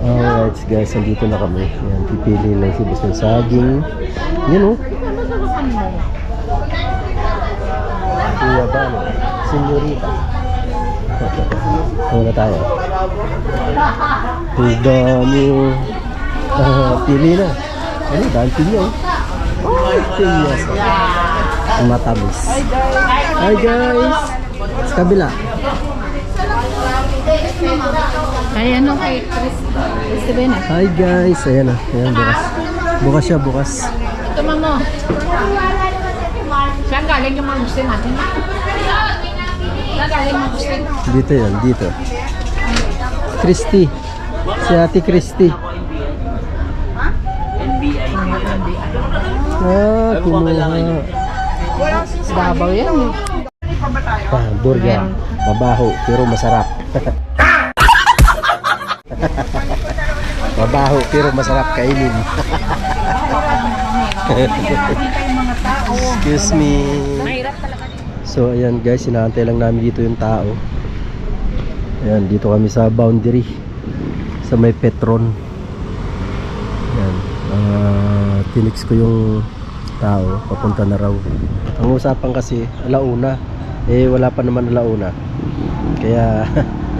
Alright guys, nandito na kami. Yan, pipili lang si boss ng saging. Yan o. Kuya ba? Senyorita. Ano na tayo? Dami yung pili na. Ano? Dahil pinya o. Oh, pinya. Matamis. Hi guys! Sa kabila. Ay, ano kay Christine? Hi guys! Ayan na. Ayan, bukas. Bukas siya, bukas. Ito mamo. Saan galing yung mga gusto natin? Saan galing mga gusto? Dito yan, dito. Christy. Si Ate Christy. Ah, kumuha. Babaw yan eh. Burger. Mabaho, pero masarap. Mabaho, pero masarap kainin. Excuse me. So ayan guys, inaantay lang namin dito yung tao. Ayan, dito kami sa boundary sa may Petron. Ayan, tinix ko yung tao, papunta na raw. Ang usapan kasi alauna, eh wala pa naman alauna, kaya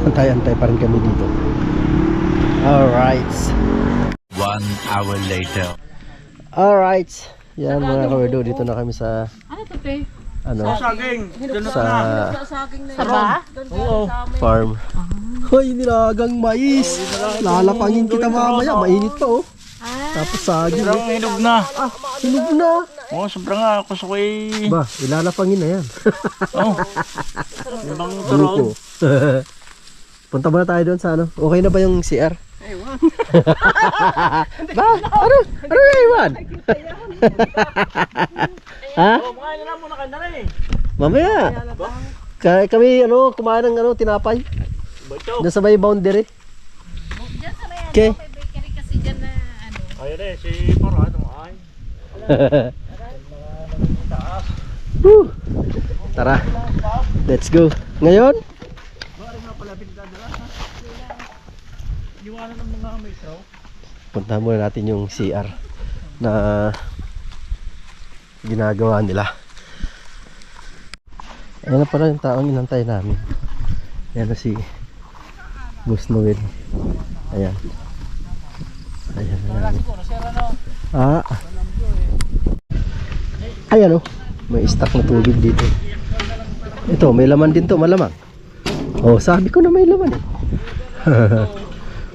antay-antay pa rin kami dito. Alright, 1 hour later. alright. Yan mga kawerdo, dito na kami sa Ano to, pe? ano, sa Saba? farm. Hoy, nilagang mais. Lalapangin kita mamaya, mainit pa oh. Tapos saging. Sobrang hinog na. Hinog na. Oo, sobrang nga. Gusto ko eh. Ba, ilalapangin na yan. Oo. Ibang Grupo. Punta muna tayo doon sa ano. Okay na ba yung CR? Ewan. Ba? Ano? Ano yung iwan? Ha? Oo, mga na lang muna ka na rin eh. Mamaya. Kami ano, kumain ng ano, tinapay. Bato. Doon sa may boundary. Okay. Bakery kasi dyan na ano. Ayun eh, si Paro. Ano ay? Woo. Tara. Let's go. Ngayon? Iwanan ng mga metro. Puntahan muna natin yung CR na ginagawa nila. Ayan na pala yung taong inantay namin. Ayan na si Boss Noel. Ayan. Ayan. Ah. Ayan o. May stock na tubig dito. Ito, may laman din to, malamang. Oh, sabi ko na may laman eh.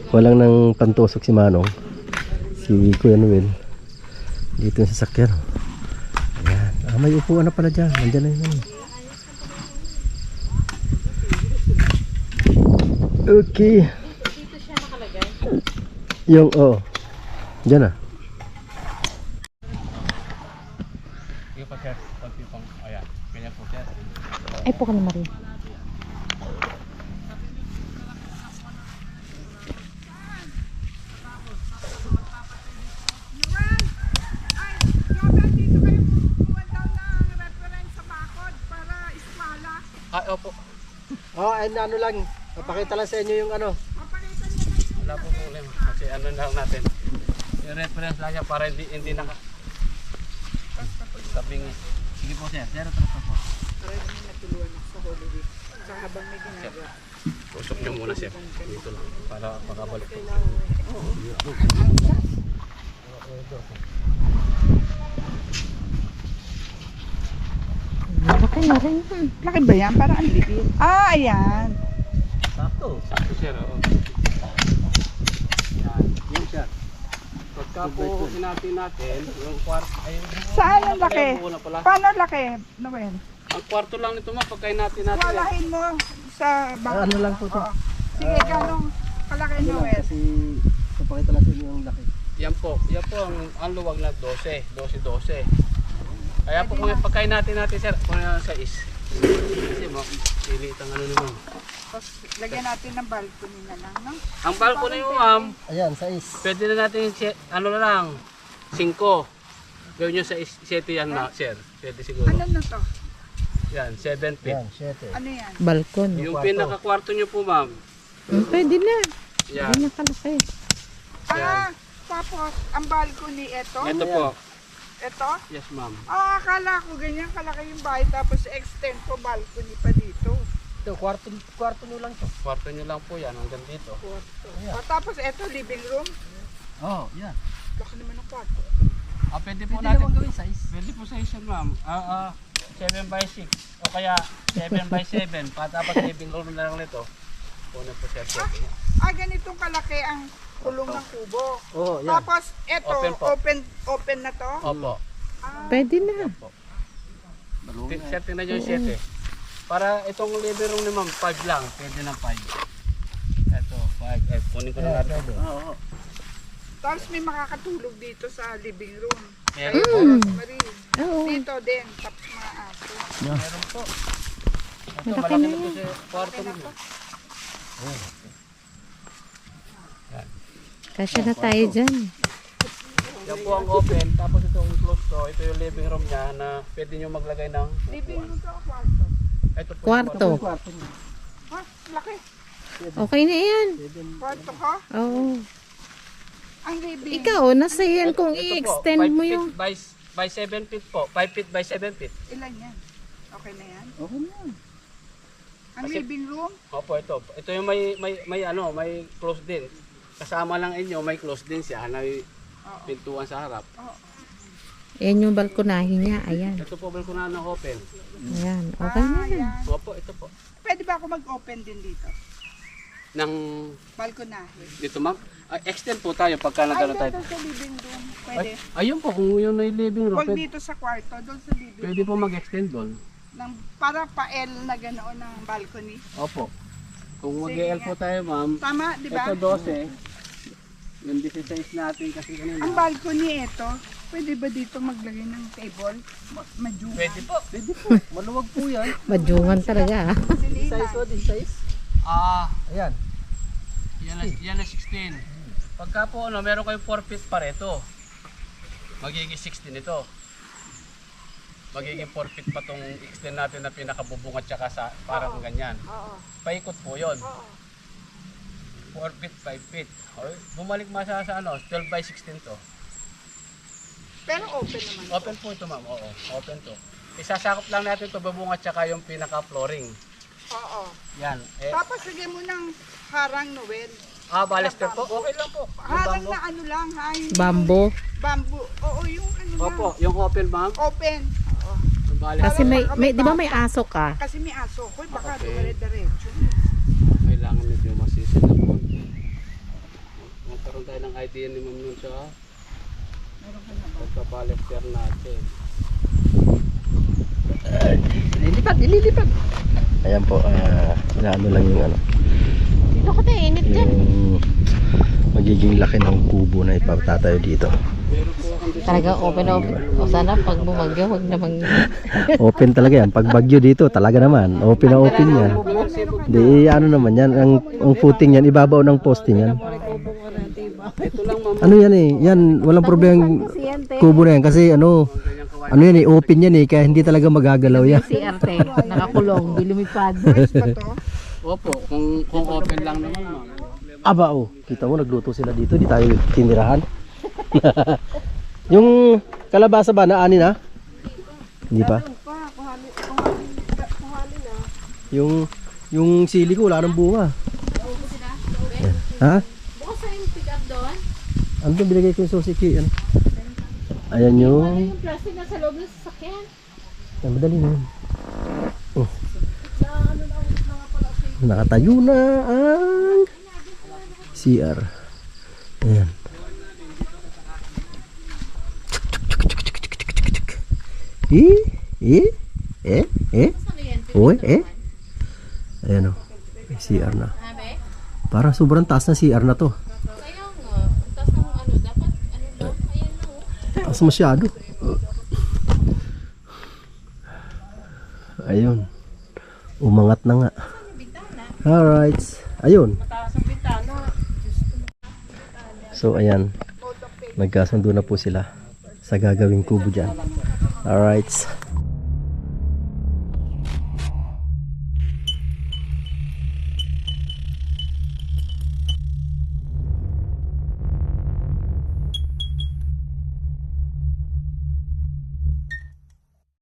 Walang nang pantusok si Manong. Si Kuya Noel. Dito yung sasakyan. Ayan. Ah, may upuan na pala dyan. Nandiyan na yun. Okay. Dito siya nakalagay. Yung, oh. Dyan na. Yung pa-sir, pag-pipang, ayan. Kanya po sir. Ay po ka na Maria. Ay, opo. Oh, and ano lang. Papakita lang sa inyo yung ano. Wala po problema. Kasi ano lang natin. Yung reference lang niya para hindi naka... Sabing... Sige po sir, zero trust po. Usok niyo muna sir. Dito lang. Para makabalik po. Laki na rin. Laki ba yan? Parang ang liit. Ah, ayan. Sakto. Sakto sir, oo. Yan siya. Pagka po hinati natin, yung kwarto... Ay, Saan ang laki? muna pala. Paano laki, Noel? Ang kwarto lang nito ma, pagka hinati natin. Walahin mo sa Ah, ano lang po to. Oo. Sige, ganong kalaki, Ano lang, Noel. kasi papakita lang sa inyo yung laki. Yan po ang luwag na 12. Kaya po kung pagkain natin sir, kung ano sa is. Kasi pilit ang ano naman. Tapos, lagyan natin ng balcony na lang, no? Ang balcony mo ma'am, Ayan, size. pwede na natin ano na lang, 5. Gawin nyo sa 7 yan na sir. Pwede siguro. Ano na to? Yan, 7 feet. Yan, 7. Ano yan? Balkon. Yung pinaka-kwarto nyo po ma'am. Pwede na. Yan. Hindi na kalaki. Tapos, ang balcony, ito? Ito po. Ito? Yes, ma'am. Akala ko ganyan kalaki yung bahay, tapos extend po balcony pa dito. Ito, kwarto nyo lang to. Kwarto nyo lang po yan, hanggang dito. Tapos, ito, living room. Oh, yan. Laki naman ang kwarto. Pwede po Pwede natin. naman gawin size. Pwede po size yan, ma'am. 7x6 o kaya 7x7. Dapat living room na lang nito. Puno po siya. Ganitong kalaki ang kulong ng kubo. Oh, yan. Tapos, ito, Open po. open na to. Opo. Pwede na. Sir, tingnan nyo yung 7. Para itong living room ni ma'am, 5 lang. Pwede ng 5. Ito, 5. Kunin ko na natin. Oo. Tapos may makakatulog dito sa living room. Meron po. Marie. Oo. Dito din, tapos mga aso. Meron po. Ito, Malaki malaki na na po yan. siya. Kwarto Okay na mo. to. Kasya na tayo dyan. Yan po ang open. Tapos ito yung close to. Ito yung living room niya na pwede nyo maglagay ng Living room to o kwarto? ito po Kwarto. Ha? Laki. Okay na yan. Kwarto ko? Oo. Ang living. Ikaw, nasa yan kung Ito po, i-extend 5 mo feet yung... by 7 feet po. 5 feet by 7 feet. Ilan yan? Okay na yan? Okay na yan. Ang Kasi- living room? Opo, ito. Ito yung may close din. Kasama lang inyo, may close din siya. May pintuan sa harap. Yan yung balkonahin niya. Ayan. Ito po balkonahan ng open. Ayan. Okay na yan. Yan. Opo, ito po. Pwede ba ako mag-open din dito? Nang Balkonahe. dito ma'am. Extend po tayo pagka nagano tayo. Doon sa living room. Pwede. Ayun po, kung yun ay living room, Huwag pwede, dito sa kwarto, doon sa living pwede po mag-extend doon. room. Para pa-L na ganoon ng balcony. Opo. Kung Sige mag-EL po tayo ma'am, Tama, di ba? ito 12. Yung 16 natin kasi Ang kanina. balcony ito, pwede ba dito maglagay ng table? Madyungan. Pwede po. Pwede po. Maluwag po yan. Madyungan talaga. Silina. Size o, this size. Ayan. Yan na 16. Pagka po meron kayong 4 feet pareto. Magiging 16 ito. Magiging 4 feet pa tong extend natin na pinakabubong at saka sa parang ganyan. Oo. Paikot po yon. Oo. 4 feet, 5 feet. Okay. Bumalik mo sa 12 by 16 to. Pero open naman. Open po ito ma'am. Oo, open to. Isasakop lang natin to bubong at saka yung pinaka-flooring. Oo. Yan. Tapos lagyan mo ng harang Noel. Balester po. Okay lang po. Yung Harang bamboo. na ano lang ha. Yung Bamboo. Bamboo. Oo, yung ano Opo, lang. yung open ma'am. Open. Oo. Yung balester. Kasi di ba may aso ka? Kasi may aso ko. Baka Okay. dumire-diretso. Kailangan medyo masisid na po. Magkaroon tayo ng idea ni ma'am nun sa pagka-balester natin. Ililipad. Ayan po, inaano lang yung ano. Dito ka tayo, init dyan. Yung magiging laki ng kubo na ipatatayo dito. Meron po akong Talaga open. O sana pag bumagyo, huwag namang... Open talaga yan. Pag bagyo dito, talaga naman. Open na open yan. Di ano naman yan. Ang footing yan, ibabaw ng posting yan. ito lang ma'am. Ano yan eh. Yan, walang problema kubo na yan. Kasi ano yan eh, open yan eh. Kaya hindi talaga magagalaw yan. Si Arte, nakakulong, di lumipad. Ayos ba to? Opo, kung open lang naman ma'am. Aba oh, kita mo nagluto sila dito. Di tayo tinirahan. Yung kalabasa ba na ani na? Hindi pa. Yung sili ko wala nang bunga. Yan. Ha? Bukas sa yung pick up doon. Ano yung binigay ko yung susiki? Ano? Ayan yung... Yung plastic na sa loob ng sasakyan. Ay, madali na yun. Oh. Nakatayo na ang CR. Ayan. Ayan o. May CR na. Parang sobrang taas na CR na to. Kaya nga, tas ng ano, dapat ano daw, ayan na oh. Taas masyado. Ayun. Umangat na nga. Alright. Ayun. So ayan. Nagkasundo na po sila sa gagawing kubo dyan. Alright.